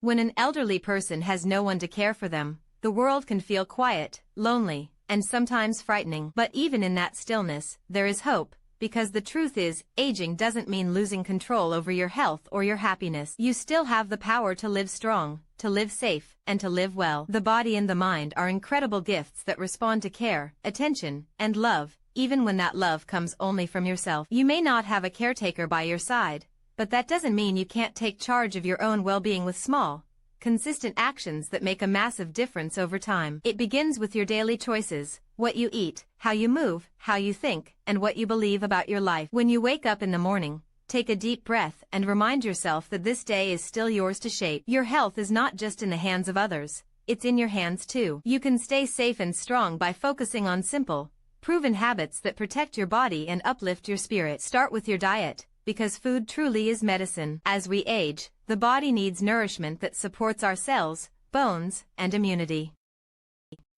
When an elderly person has no one to care for them, the world can feel quiet, lonely, and sometimes frightening. But even in that stillness, there is hope, because the truth is, aging doesn't mean losing control over your health or your happiness. You still have the power to live strong, to live safe, and to live well. The body and the mind are incredible gifts that respond to care, attention, and love, even when that love comes only from yourself. You may not have a caretaker by your side, but that doesn't mean you can't take charge of your own well-being with small, consistent actions that make a massive difference over time. It begins with your daily choices, what you eat, how you move, how you think, and what you believe about your life. When you wake up in the morning, take a deep breath and remind yourself that this day is still yours to shape. Your health is not just in the hands of others, it's in your hands too. You can stay safe and strong by focusing on simple, proven habits that protect your body and uplift your spirit. Start with your diet, because food truly is medicine. As we age, the body needs nourishment that supports our cells, bones, and immunity.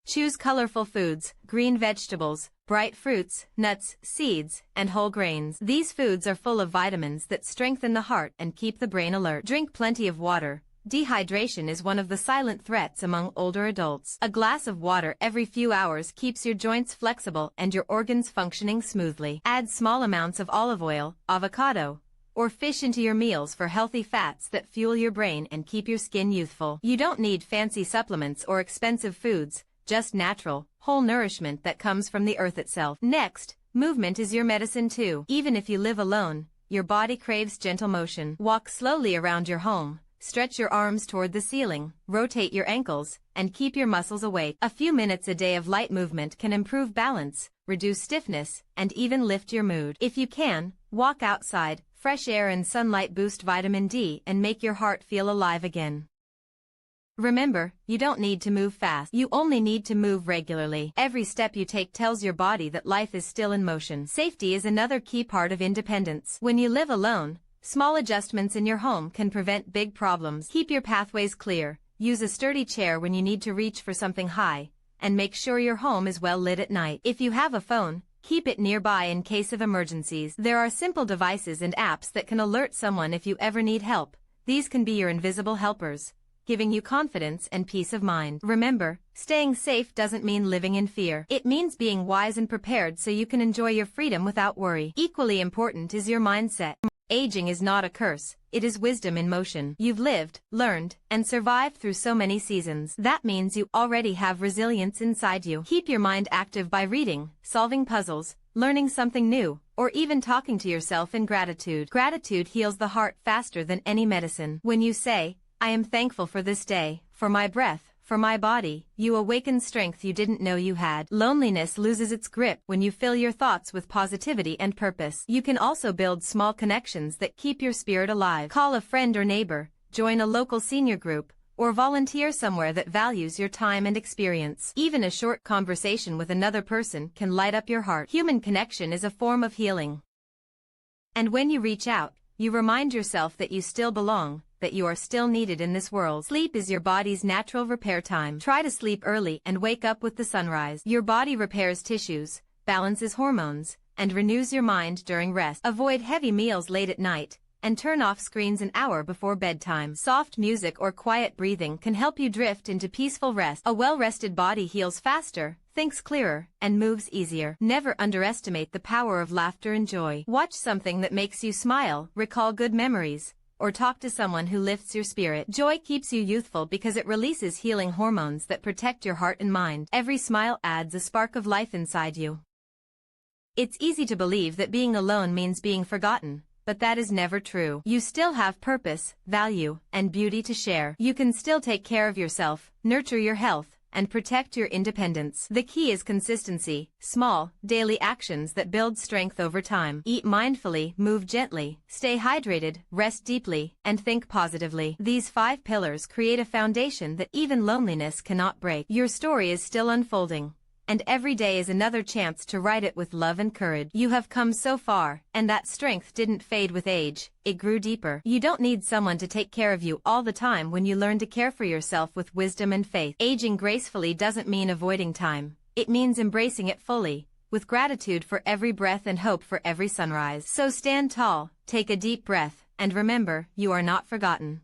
Choose colorful foods, green vegetables, bright fruits, nuts, seeds, and whole grains. These foods are full of vitamins that strengthen the heart and keep the brain alert. Drink plenty of water. Dehydration is one of the silent threats among older adults. A glass of water every few hours keeps your joints flexible and your organs functioning smoothly. Add small amounts of olive oil, avocado, or fish into your meals for healthy fats that fuel your brain and keep your skin youthful. You don't need fancy supplements or expensive foods, just natural, whole nourishment that comes from the earth itself. Next, movement is your medicine too. Even if you live alone, your body craves gentle motion. Walk slowly around your home, stretch your arms toward the ceiling, rotate your ankles, and keep your muscles awake. A few minutes a day of light movement can improve balance, reduce stiffness, and even lift your mood. If you can, walk outside. Fresh air and sunlight boost vitamin D and make your heart feel alive again. Remember, you don't need to move fast. You only need to move regularly. Every step you take tells your body that life is still in motion. Safety is another key part of independence. When you live alone, small adjustments in your home can prevent big problems. Keep your pathways clear, use a sturdy chair when you need to reach for something high, and make sure your home is well lit at night. If you have a phone, keep it nearby in case of emergencies. There are simple devices and apps that can alert someone if you ever need help. These can be your invisible helpers, giving you confidence and peace of mind. Remember, staying safe doesn't mean living in fear. It means being wise and prepared so you can enjoy your freedom without worry. Equally important is your mindset. Aging is not a curse, it is wisdom in motion. You've lived, learned, and survived through so many seasons. That means you already have resilience inside you. Keep your mind active by reading, solving puzzles, learning something new, or even talking to yourself in gratitude. Gratitude heals the heart faster than any medicine. When you say, I am thankful for this day, for my breath, for my body, you awaken strength you didn't know you had. Loneliness loses its grip when you fill your thoughts with positivity and purpose. You can also build small connections that keep your spirit alive. Call a friend or neighbor, join a local senior group, or volunteer somewhere that values your time and experience. Even a short conversation with another person can light up your heart. Human connection is a form of healing. And when you reach out, you remind yourself that you still belong, that you are still needed in this world. Sleep is your body's natural repair time. Try to sleep early and wake up with the sunrise. Your body repairs tissues, balances hormones, and renews your mind during rest. Avoid heavy meals late at night, and turn off screens an hour before bedtime. Soft music or quiet breathing can help you drift into peaceful rest. A well-rested body heals faster, thinks clearer, and moves easier. Never underestimate the power of laughter and joy. Watch something that makes you smile, recall good memories, or talk to someone who lifts your spirit. Joy keeps you youthful because it releases healing hormones that protect your heart and mind. Every smile adds a spark of life inside you. It's easy to believe that being alone means being forgotten, but that is never true. You still have purpose, value, and beauty to share. You can still take care of yourself, nurture your health, and protect your independence. The key is consistency, small, daily actions that build strength over time. Eat mindfully, move gently, stay hydrated, rest deeply, and think positively. These 5 pillars create a foundation that even loneliness cannot break. Your story is still unfolding, and every day is another chance to write it with love and courage. You have come so far, and that strength didn't fade with age, it grew deeper. You don't need someone to take care of you all the time when you learn to care for yourself with wisdom and faith. Aging gracefully doesn't mean avoiding time, it means embracing it fully, with gratitude for every breath and hope for every sunrise. So stand tall, take a deep breath, and remember, you are not forgotten.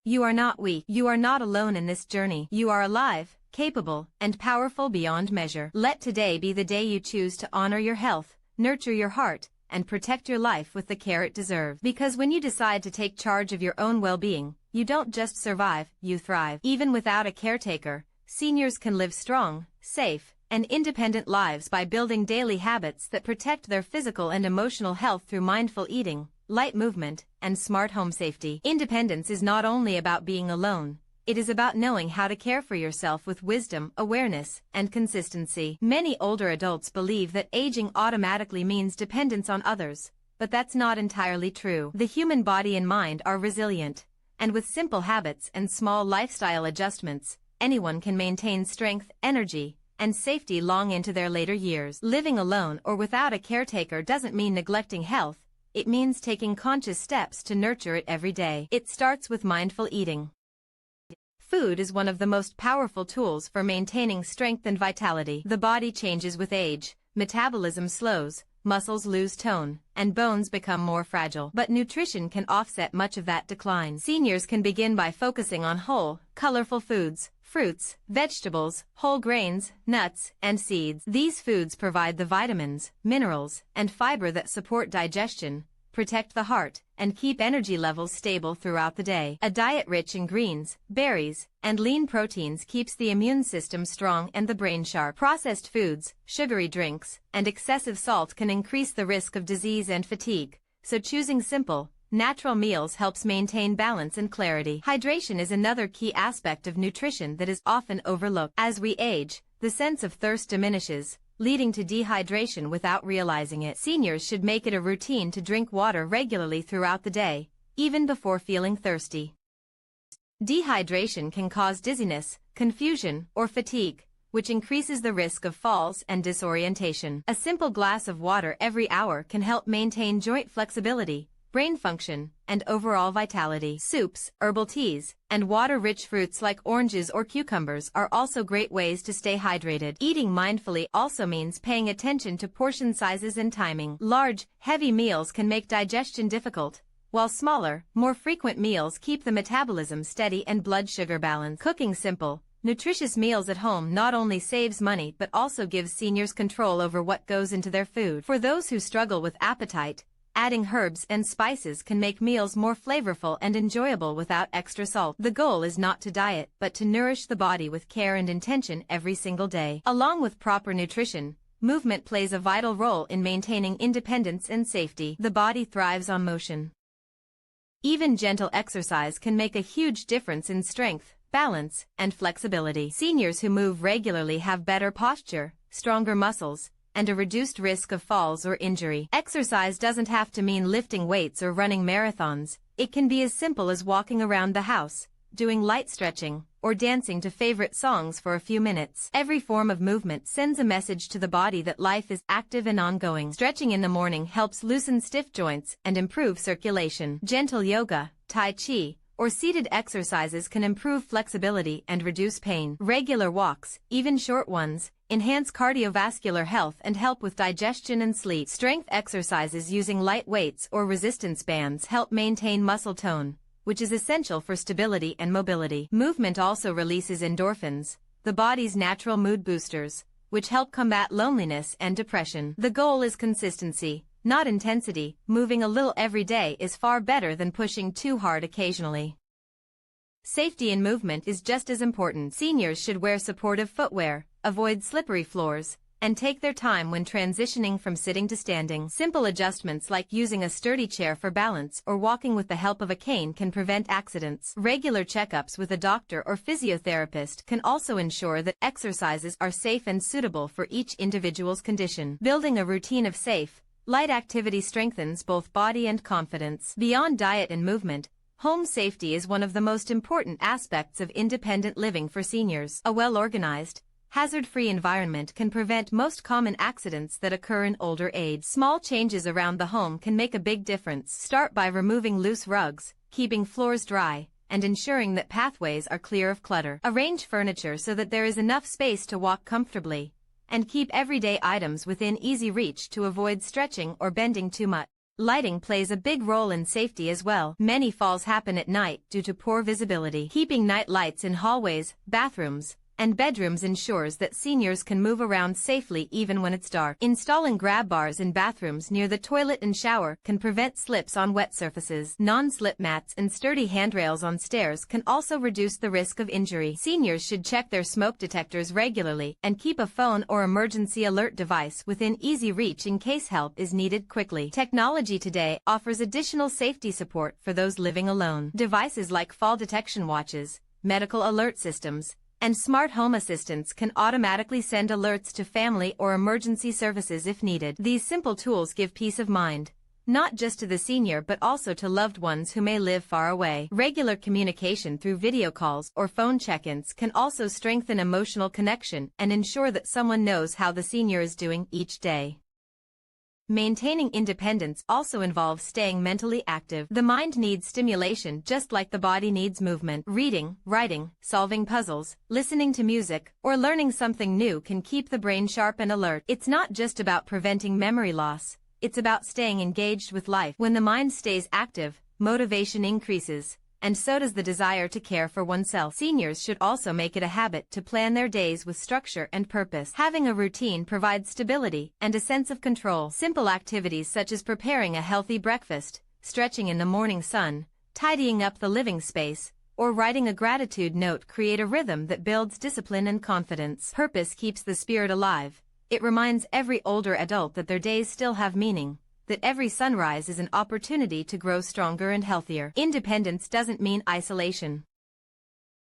You are not weak. You are not alone in this journey. You are alive, capable, and powerful beyond measure. Let today be the day you choose to honor your health, nurture your heart, and protect your life with the care it deserves. Because when you decide to take charge of your own well-being, you don't just survive, you thrive. Even without a caretaker, seniors can live strong, safe, and independent lives by building daily habits that protect their physical and emotional health through mindful eating, light movement, and smart home safety. Independence is not only about being alone, it is about knowing how to care for yourself with wisdom, awareness, and consistency. Many older adults believe that aging automatically means dependence on others, but that's not entirely true. The human body and mind are resilient, and with simple habits and small lifestyle adjustments, anyone can maintain strength, energy, and safety long into their later years. Living alone or without a caretaker doesn't mean neglecting health, it means taking conscious steps to nurture it every day. It starts with mindful eating. Food is one of the most powerful tools for maintaining strength and vitality. The body changes with age, metabolism slows, muscles lose tone, and bones become more fragile. But nutrition can offset much of that decline. Seniors can begin by focusing on whole, colorful foods, fruits, vegetables, whole grains, nuts, and seeds. These foods provide the vitamins, minerals, and fiber that support digestion, protect the heart, and keep energy levels stable throughout the day. A diet rich in greens, berries, and lean proteins keeps the immune system strong and the brain sharp. Processed foods, sugary drinks, and excessive salt can increase the risk of disease and fatigue, so choosing simple, natural meals helps maintain balance and clarity. Hydration is another key aspect of nutrition that is often overlooked. As we age, the sense of thirst diminishes, leading to dehydration without realizing it. Seniors should make it a routine to drink water regularly throughout the day, even before feeling thirsty. Dehydration can cause dizziness, confusion, or fatigue, which increases the risk of falls and disorientation. A simple glass of water every hour can help maintain joint flexibility, brain function, and overall vitality. Soups, herbal teas, and water-rich fruits like oranges or cucumbers are also great ways to stay hydrated. Eating mindfully also means paying attention to portion sizes and timing. Large, heavy meals can make digestion difficult, while smaller, more frequent meals keep the metabolism steady and blood sugar balanced. Cooking simple, nutritious meals at home not only saves money but also gives seniors control over what goes into their food. For those who struggle with appetite, adding herbs and spices can make meals more flavorful and enjoyable without extra salt. The goal is not to diet, but to nourish the body with care and intention every single day. Along with proper nutrition, movement plays a vital role in maintaining independence and safety. The body thrives on motion. Even gentle exercise can make a huge difference in strength, balance, and flexibility. Seniors who move regularly have better posture, stronger muscles, and a reduced risk of falls or injury. Exercise doesn't have to mean lifting weights or running marathons. It can be as simple as walking around the house, doing light stretching, or dancing to favorite songs for a few minutes. Every form of movement sends a message to the body that life is active and ongoing. Stretching in the morning helps loosen stiff joints and improve circulation. Gentle yoga, tai chi, or seated exercises can improve flexibility and reduce pain. Regular walks, even short ones, enhance cardiovascular health and help with digestion and sleep. Strength exercises using light weights or resistance bands help maintain muscle tone, which is essential for stability and mobility. Movement also releases endorphins, the body's natural mood boosters, which help combat loneliness and depression. The goal is consistency, not intensity. Moving a little every day is far better than pushing too hard occasionally. Safety in movement is just as important. Seniors should wear supportive footwear, avoid slippery floors, and take their time when transitioning from sitting to standing. Simple adjustments like using a sturdy chair for balance or walking with the help of a cane can prevent accidents. Regular checkups with a doctor or physiotherapist can also ensure that exercises are safe and suitable for each individual's condition. Building a routine of safe, light activity strengthens both body and confidence. Beyond diet and movement, home safety is one of the most important aspects of independent living for seniors. A well-organized, hazard-free environment can prevent most common accidents that occur in older age. Small changes around the home can make a big difference. Start by removing loose rugs, keeping floors dry, and ensuring that pathways are clear of clutter. Arrange furniture so that there is enough space to walk comfortably, and keep everyday items within easy reach to avoid stretching or bending too much. Lighting plays a big role in safety as well. Many falls happen at night due to poor visibility. Keeping night lights in hallways, bathrooms, and bedrooms ensures that seniors can move around safely even when it's dark. Installing grab bars in bathrooms near the toilet and shower can prevent slips on wet surfaces. Non-slip mats and sturdy handrails on stairs can also reduce the risk of injury. Seniors should check their smoke detectors regularly and keep a phone or emergency alert device within easy reach in case help is needed quickly. Technology today offers additional safety support for those living alone. Devices like fall detection watches, medical alert systems, and smart home assistants can automatically send alerts to family or emergency services if needed. These simple tools give peace of mind, not just to the senior but also to loved ones who may live far away. Regular communication through video calls or phone check-ins can also strengthen emotional connection and ensure that someone knows how the senior is doing each day. Maintaining independence also involves staying mentally active. The mind needs stimulation just like the body needs movement. Reading, writing, solving puzzles, listening to music, or learning something new can keep the brain sharp and alert. It's not just about preventing memory loss, it's about staying engaged with life. When the mind stays active, motivation increases, and so does the desire to care for oneself. Seniors should also make it a habit to plan their days with structure and purpose. Having a routine provides stability and a sense of control. Simple activities such as preparing a healthy breakfast, stretching in the morning sun, tidying up the living space, or writing a gratitude note create a rhythm that builds discipline and confidence. Purpose keeps the spirit alive. It reminds every older adult that their days still have meaning, that every sunrise is an opportunity to grow stronger and healthier. Independence doesn't mean isolation.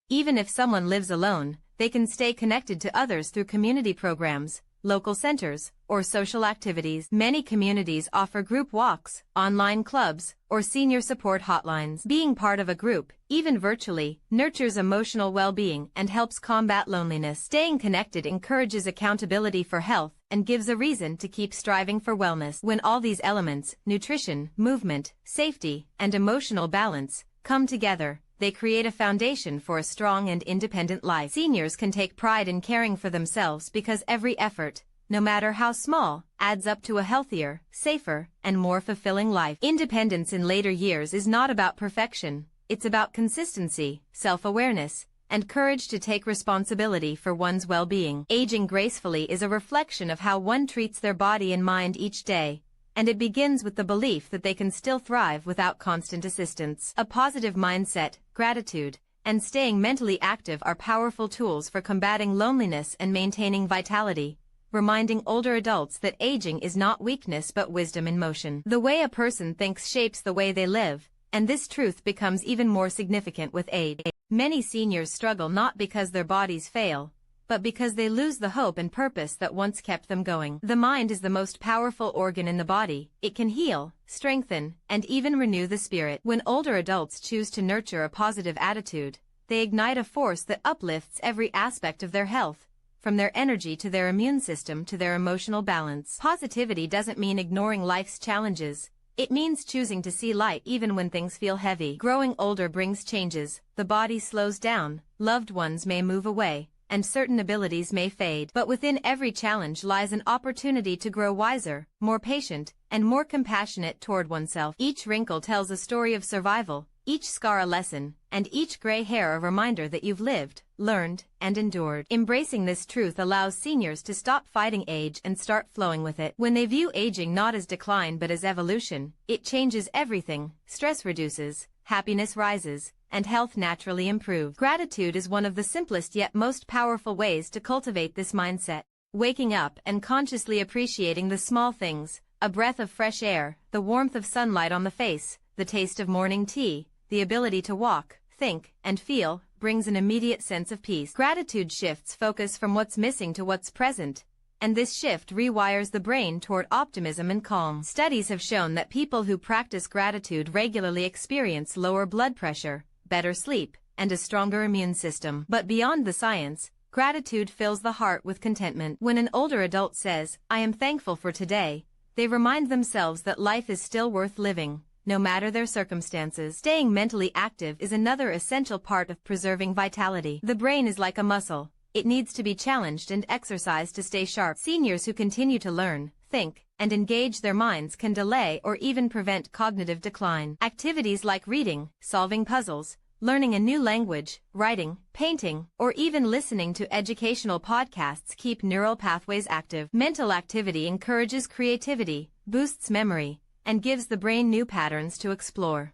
Even if someone lives alone, they can stay connected to others through community programs, local centers, or social activities. Many communities offer group walks, online clubs, or senior support hotlines. Being part of a group, even virtually, nurtures emotional well-being and helps combat loneliness. Staying connected encourages accountability for health and gives a reason to keep striving for wellness. When all these elements, nutrition, movement, safety, and emotional balance, come together, they create a foundation for a strong and independent life. Seniors can take pride in caring for themselves because every effort, no matter how small, adds up to a healthier, safer, and more fulfilling life. Independence in later years is not about perfection, it's about consistency, self-awareness, and courage to take responsibility for one's well-being. Aging gracefully is a reflection of how one treats their body and mind each day, and it begins with the belief that they can still thrive without constant assistance. A positive mindset, gratitude, and staying mentally active are powerful tools for combating loneliness and maintaining vitality, reminding older adults that aging is not weakness but wisdom in motion. The way a person thinks shapes the way they live, and this truth becomes even more significant with age. Many seniors struggle not because their bodies fail, but because they lose the hope and purpose that once kept them going. The mind is the most powerful organ in the body. It can heal, strengthen, and even renew the spirit. When older adults choose to nurture a positive attitude, they ignite a force that uplifts every aspect of their health, from their energy to their immune system to their emotional balance. Positivity doesn't mean ignoring life's challenges. It means choosing to see light even when things feel heavy. Growing older brings changes. The body slows down, loved ones may move away, and certain abilities may fade. But within every challenge lies an opportunity to grow wiser, more patient, and more compassionate toward oneself. Each wrinkle tells a story of survival, each scar a lesson, and each gray hair a reminder that you've lived, learned, and endured. Embracing this truth allows seniors to stop fighting age and start flowing with it. When they view aging not as decline but as evolution, it changes everything. Stress reduces, happiness rises, and health naturally improves. Gratitude is one of the simplest yet most powerful ways to cultivate this mindset. Waking up and consciously appreciating the small things, a breath of fresh air, the warmth of sunlight on the face, the taste of morning tea, the ability to walk, think, and feel, brings an immediate sense of peace. Gratitude shifts focus from what's missing to what's present, and this shift rewires the brain toward optimism and calm. Studies have shown that people who practice gratitude regularly experience lower blood pressure, better sleep, and a stronger immune system. But beyond the science, gratitude fills the heart with contentment. When an older adult says, "I am thankful for today," they remind themselves that life is still worth living, no matter their circumstances. Staying mentally active is another essential part of preserving vitality. The brain is like a muscle. It needs to be challenged and exercised to stay sharp. Seniors who continue to learn, think, and engage their minds can delay or even prevent cognitive decline. Activities like reading, solving puzzles, learning a new language, writing, painting, or even listening to educational podcasts keep neural pathways active. Mental activity encourages creativity, boosts memory, and gives the brain new patterns to explore.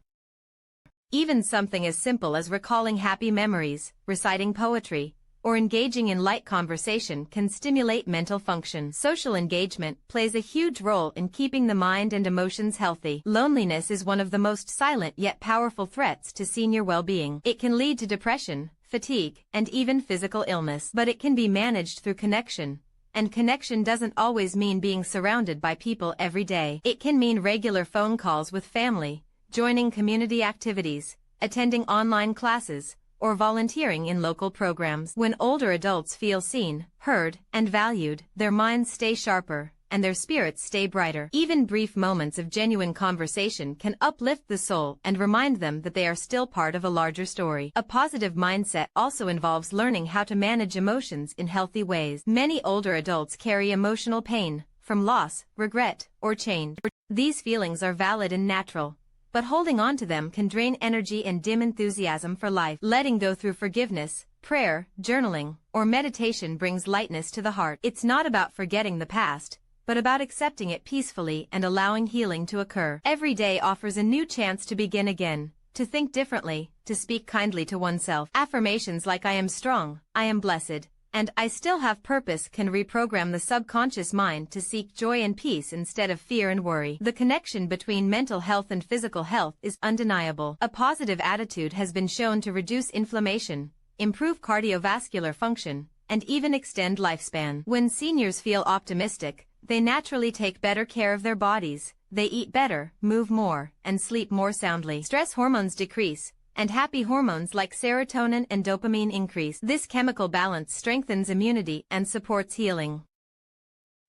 Even something as simple as recalling happy memories, reciting poetry, or engaging in light conversation can stimulate mental function. Social engagement plays a huge role in keeping the mind and emotions healthy. Loneliness is one of the most silent yet powerful threats to senior well-being. It can lead to depression, fatigue, and even physical illness. But it can be managed through connection. And connection doesn't always mean being surrounded by people every day. It can mean regular phone calls with family, joining community activities, attending online classes, or volunteering in local programs. When older adults feel seen, heard, and valued, their minds stay sharper, and their spirits stay brighter. Even brief moments of genuine conversation can uplift the soul and remind them that they are still part of a larger story. A positive mindset also involves learning how to manage emotions in healthy ways. Many older adults carry emotional pain from loss, regret, or change. These feelings are valid and natural, but holding on to them can drain energy and dim enthusiasm for life. Letting go through forgiveness, prayer, journaling, or meditation brings lightness to the heart. It's not about forgetting the past, but about accepting it peacefully and allowing healing to occur. Every day offers a new chance to begin again, to think differently, to speak kindly to oneself. Affirmations like "I am strong, I am blessed, and I still have purpose" can reprogram the subconscious mind to seek joy and peace instead of fear and worry. The connection between mental health and physical health is undeniable. A positive attitude has been shown to reduce inflammation, improve cardiovascular function, and even extend lifespan. When seniors feel optimistic, they naturally take better care of their bodies, they eat better, move more, and sleep more soundly. Stress hormones decrease, and happy hormones like serotonin and dopamine increase. This chemical balance strengthens immunity and supports healing.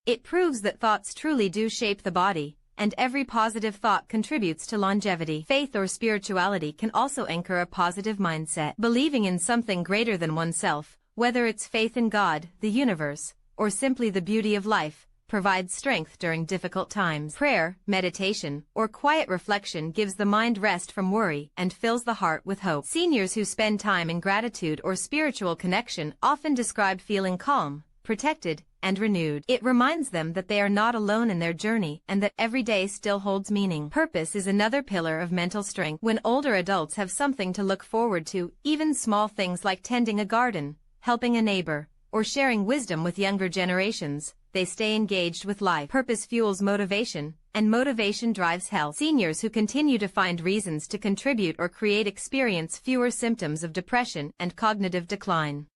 It proves that thoughts truly do shape the body, and every positive thought contributes to longevity. Faith or spirituality can also anchor a positive mindset. Believing in something greater than oneself, whether it's faith in God, the universe, or simply the beauty of life, provides strength during difficult times. Prayer, meditation, or quiet reflection gives the mind rest from worry and fills the heart with hope. Seniors who spend time in gratitude or spiritual connection often describe feeling calm, protected, and renewed. It reminds them that they are not alone in their journey and that every day still holds meaning. Purpose is another pillar of mental strength. When older adults have something to look forward to, even small things like tending a garden, helping a neighbor, or sharing wisdom with younger generations, they stay engaged with life. Purpose fuels motivation, and motivation drives health. Seniors who continue to find reasons to contribute or create experience fewer symptoms of depression and cognitive decline.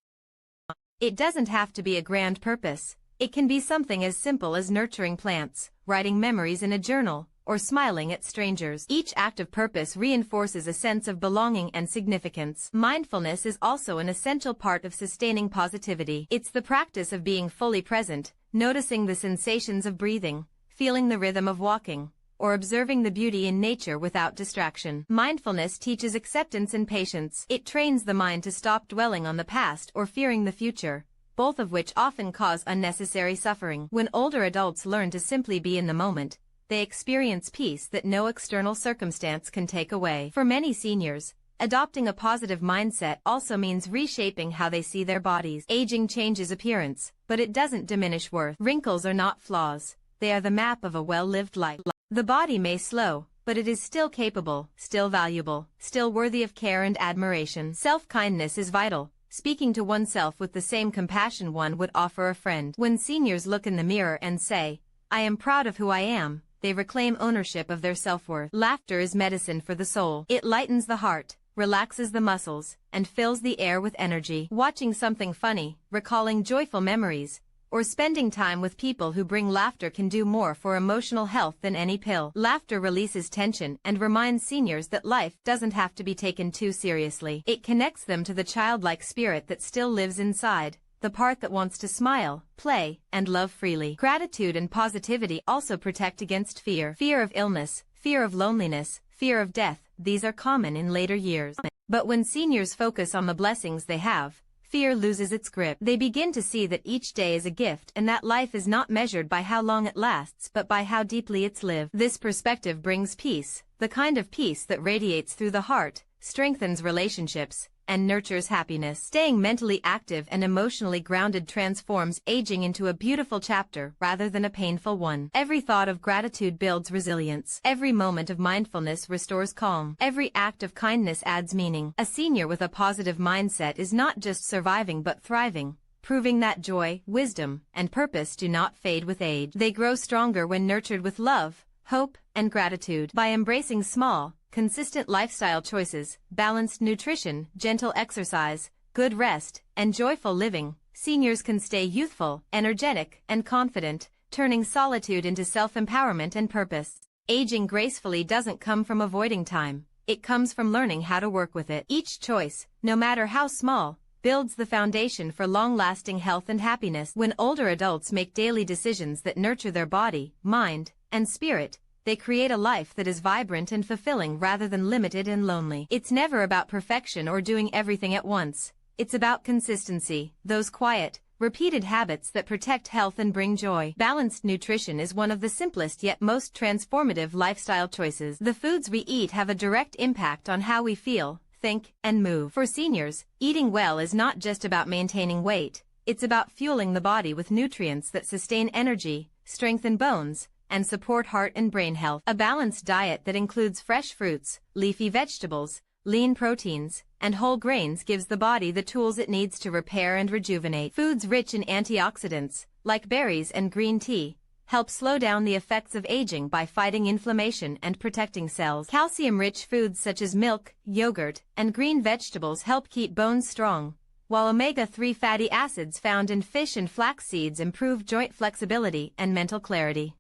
It doesn't have to be a grand purpose. It can be something as simple as nurturing plants, writing memories in a journal, or smiling at strangers. Each act of purpose reinforces a sense of belonging and significance. Mindfulness is also an essential part of sustaining positivity. It's the practice of being fully present, noticing the sensations of breathing, feeling the rhythm of walking, or observing the beauty in nature without distraction. Mindfulness teaches acceptance and patience. It trains the mind to stop dwelling on the past or fearing the future, both of which often cause unnecessary suffering. When older adults learn to simply be in the moment, they experience peace that no external circumstance can take away. For many seniors, adopting a positive mindset also means reshaping how they see their bodies. Aging changes appearance, but it doesn't diminish worth. Wrinkles are not flaws, they are the map of a well-lived life. The body may slow, but it is still capable, still valuable, still worthy of care and admiration. Self-kindness is vital, speaking to oneself with the same compassion one would offer a friend. When seniors look in the mirror and say, "I am proud of who I am," they reclaim ownership of their self-worth. Laughter is medicine for the soul. It lightens the heart, relaxes the muscles, and fills the air with energy. Watching something funny, recalling joyful memories, or spending time with people who bring laughter can do more for emotional health than any pill. Laughter releases tension and reminds seniors that life doesn't have to be taken too seriously. It connects them to the childlike spirit that still lives inside, the part that wants to smile, play, and love freely. Gratitude and positivity also protect against fear. Fear of illness, fear of loneliness, fear of death, these are common in later years. But when seniors focus on the blessings they have, fear loses its grip. They begin to see that each day is a gift and that life is not measured by how long it lasts but by how deeply it's lived. This perspective brings peace, the kind of peace that radiates through the heart, strengthens relationships, and nurtures happiness. Staying mentally active and emotionally grounded transforms aging into a beautiful chapter rather than a painful one. Every thought of gratitude builds resilience. Every moment of mindfulness restores calm. Every act of kindness adds meaning. A senior with a positive mindset is not just surviving but thriving, proving that joy, wisdom, and purpose do not fade with age. They grow stronger when nurtured with love, hope, and gratitude. By embracing small, consistent lifestyle choices, balanced nutrition, gentle exercise, good rest, and joyful living, seniors can stay youthful, energetic, and confident, turning solitude into self-empowerment and purpose. Aging gracefully doesn't come from avoiding time. It comes from learning how to work with it. Each choice, no matter how small, builds the foundation for long-lasting health and happiness. When older adults make daily decisions that nurture their body, mind, and spirit, they create a life that is vibrant and fulfilling rather than limited and lonely. It's never about perfection or doing everything at once. It's about consistency, those quiet, repeated habits that protect health and bring joy. Balanced nutrition is one of the simplest yet most transformative lifestyle choices. The foods we eat have a direct impact on how we feel, think, and move. For seniors, eating well is not just about maintaining weight. It's about fueling the body with nutrients that sustain energy, strengthen bones, and support heart and brain health. A balanced diet that includes fresh fruits, leafy vegetables, lean proteins, and whole grains gives the body the tools it needs to repair and rejuvenate. Foods rich in antioxidants, like berries and green tea, help slow down the effects of aging by fighting inflammation and protecting cells. Calcium-rich foods such as milk, yogurt, and green vegetables help keep bones strong, while omega-3 fatty acids found in fish and flax seeds improve joint flexibility and mental clarity.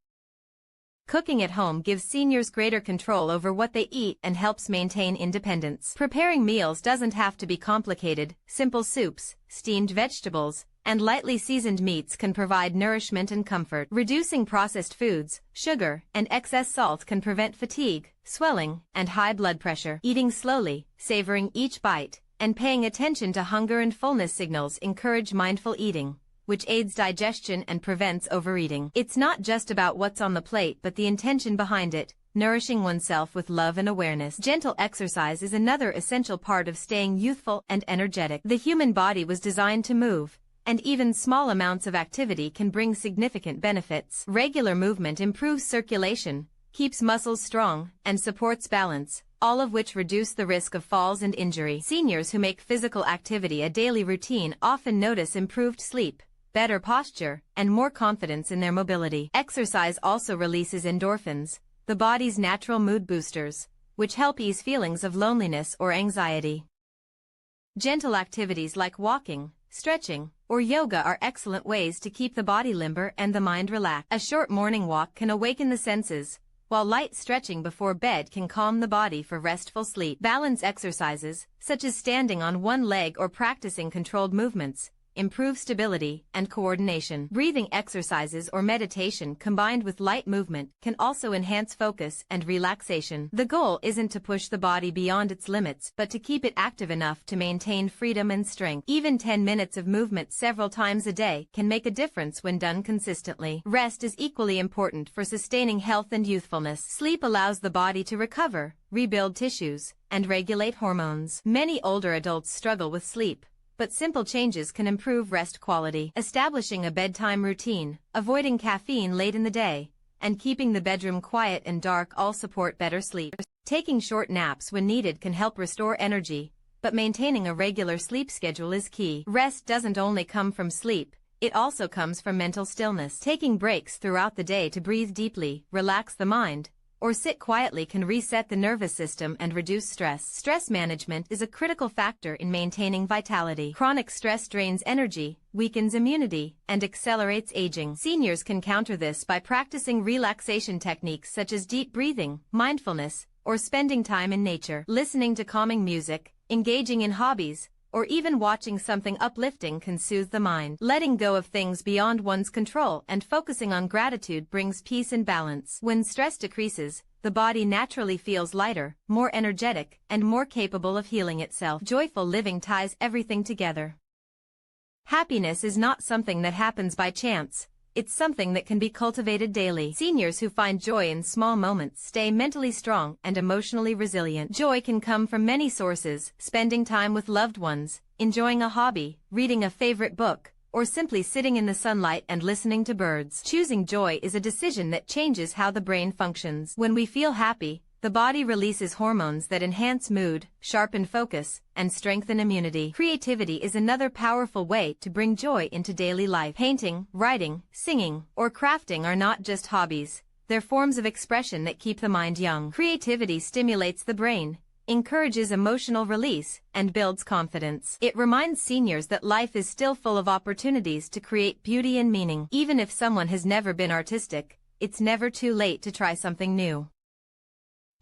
Cooking at home gives seniors greater control over what they eat and helps maintain independence. Preparing meals doesn't have to be complicated. Simple soups, steamed vegetables, and lightly seasoned meats can provide nourishment and comfort. Reducing processed foods, sugar, and excess salt can prevent fatigue, swelling, and high blood pressure. Eating slowly, savoring each bite, and paying attention to hunger and fullness signals encourage mindful eating, which aids digestion and prevents overeating. It's not just about what's on the plate but the intention behind it, nourishing oneself with love and awareness. Gentle exercise is another essential part of staying youthful and energetic. The human body was designed to move, and even small amounts of activity can bring significant benefits. Regular movement improves circulation, keeps muscles strong, and supports balance, all of which reduce the risk of falls and injury. Seniors who make physical activity a daily routine often notice improved sleep, better posture, and more confidence in their mobility. Exercise also releases endorphins, the body's natural mood boosters, which help ease feelings of loneliness or anxiety. Gentle activities like walking, stretching, or yoga are excellent ways to keep the body limber and the mind relaxed. A short morning walk can awaken the senses, while light stretching before bed can calm the body for restful sleep. Balance exercises, such as standing on one leg or practicing controlled movements, improve stability and coordination. Breathing exercises or meditation combined with light movement can also enhance focus and relaxation. The goal isn't to push the body beyond its limits but to keep it active enough to maintain freedom and strength. Even 10 minutes of movement several times a day can make a difference when done consistently. Rest is equally important for sustaining health and youthfulness. Sleep allows the body to recover, rebuild tissues, and regulate hormones. Many older adults struggle with sleep, but simple changes can improve rest quality. Establishing a bedtime routine, avoiding caffeine late in the day, and keeping the bedroom quiet and dark all support better sleep. Taking short naps when needed can help restore energy, but maintaining a regular sleep schedule is key. Rest doesn't only come from sleep, it also comes from mental stillness. Taking breaks throughout the day to breathe deeply, relax the mind, or sit quietly can reset the nervous system and reduce stress. Stress management is a critical factor in maintaining vitality. Chronic stress drains energy, weakens immunity, and accelerates aging. Seniors can counter this by practicing relaxation techniques such as deep breathing, mindfulness, or spending time in nature. Listening to calming music, engaging in hobbies, or even watching something uplifting can soothe the mind. Letting go of things beyond one's control and focusing on gratitude brings peace and balance. When stress decreases, the body naturally feels lighter, more energetic, and more capable of healing itself. Joyful living ties everything together. Happiness is not something that happens by chance. It's something that can be cultivated daily. Seniors who find joy in small moments stay mentally strong and emotionally resilient. Joy can come from many sources: spending time with loved ones, enjoying a hobby, reading a favorite book, or simply sitting in the sunlight and listening to birds. Choosing joy is a decision that changes how the brain functions. When we feel happy, the body releases hormones that enhance mood, sharpen focus, and strengthen immunity. Creativity is another powerful way to bring joy into daily life. Painting, writing, singing, or crafting are not just hobbies. They're forms of expression that keep the mind young. Creativity stimulates the brain, encourages emotional release, and builds confidence. It reminds seniors that life is still full of opportunities to create beauty and meaning. Even if someone has never been artistic, it's never too late to try something new.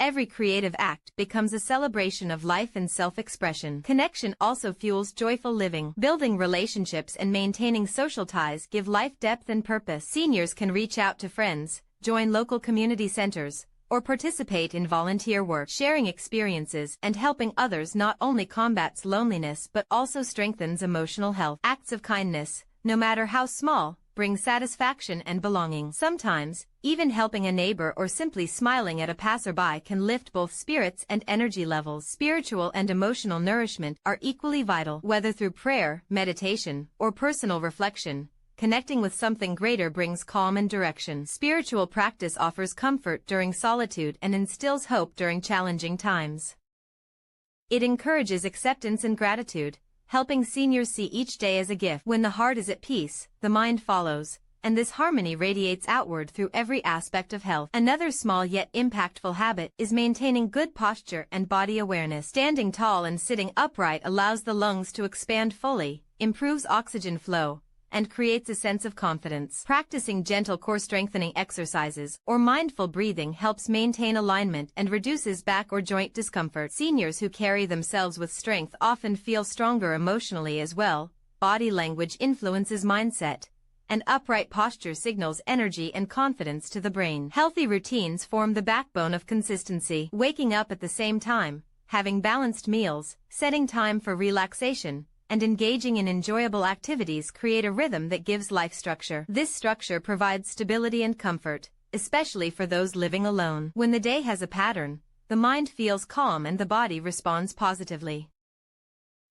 Every creative act becomes a celebration of life and self-expression. Connection also fuels joyful living. Building relationships and maintaining social ties give life depth and purpose. Seniors can reach out to friends, join local community centers, or participate in volunteer work. Sharing experiences and helping others not only combats loneliness but also strengthens emotional health. Acts of kindness, no matter how small, bring satisfaction and belonging. Sometimes, even helping a neighbor or simply smiling at a passerby can lift both spirits and energy levels. Spiritual and emotional nourishment are equally vital. Whether through prayer, meditation, or personal reflection, connecting with something greater brings calm and direction. Spiritual practice offers comfort during solitude and instills hope during challenging times. It encourages acceptance and gratitude, helping seniors see each day as a gift. When the heart is at peace, the mind follows, and this harmony radiates outward through every aspect of health. Another small yet impactful habit is maintaining good posture and body awareness. Standing tall and sitting upright allows the lungs to expand fully, improves oxygen flow, and creates a sense of confidence. Practicing gentle core strengthening exercises or mindful breathing helps maintain alignment and reduces back or joint discomfort. Seniors who carry themselves with strength often feel stronger emotionally as well. Body language influences mindset, and upright posture signals energy and confidence to the brain. Healthy routines form the backbone of consistency. Waking up at the same time, having balanced meals, setting time for relaxation, and engaging in enjoyable activities create a rhythm that gives life structure. This structure provides stability and comfort, especially for those living alone. When the day has a pattern, the mind feels calm and the body responds positively.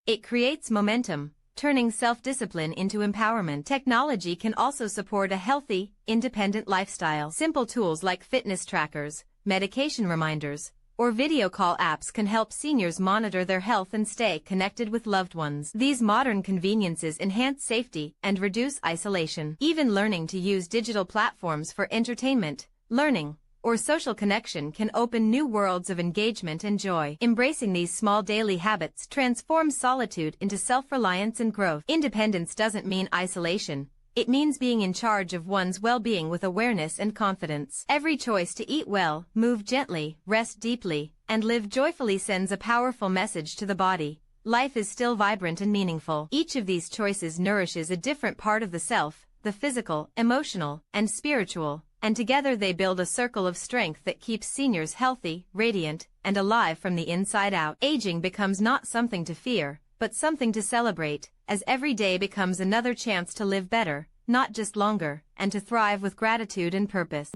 It creates momentum, turning self-discipline into empowerment. Technology can also support a healthy, independent lifestyle. Simple tools like fitness trackers, medication reminders, or video call apps can help seniors monitor their health and stay connected with loved ones. These modern conveniences enhance safety and reduce isolation. Even learning to use digital platforms for entertainment, learning, or social connection can open new worlds of engagement and joy. Embracing these small daily habits transforms solitude into self-reliance and growth. Independence doesn't mean isolation. It means being in charge of one's well-being with awareness and confidence. Every choice to eat well, move gently, rest deeply, and live joyfully sends a powerful message to the body. Life is still vibrant and meaningful. Each of these choices nourishes a different part of the self, the physical, emotional, and spiritual, and together they build a circle of strength that keeps seniors healthy, radiant, and alive from the inside out. Aging becomes not something to fear, but something to celebrate, as every day becomes another chance to live better, not just longer, and to thrive with gratitude and purpose.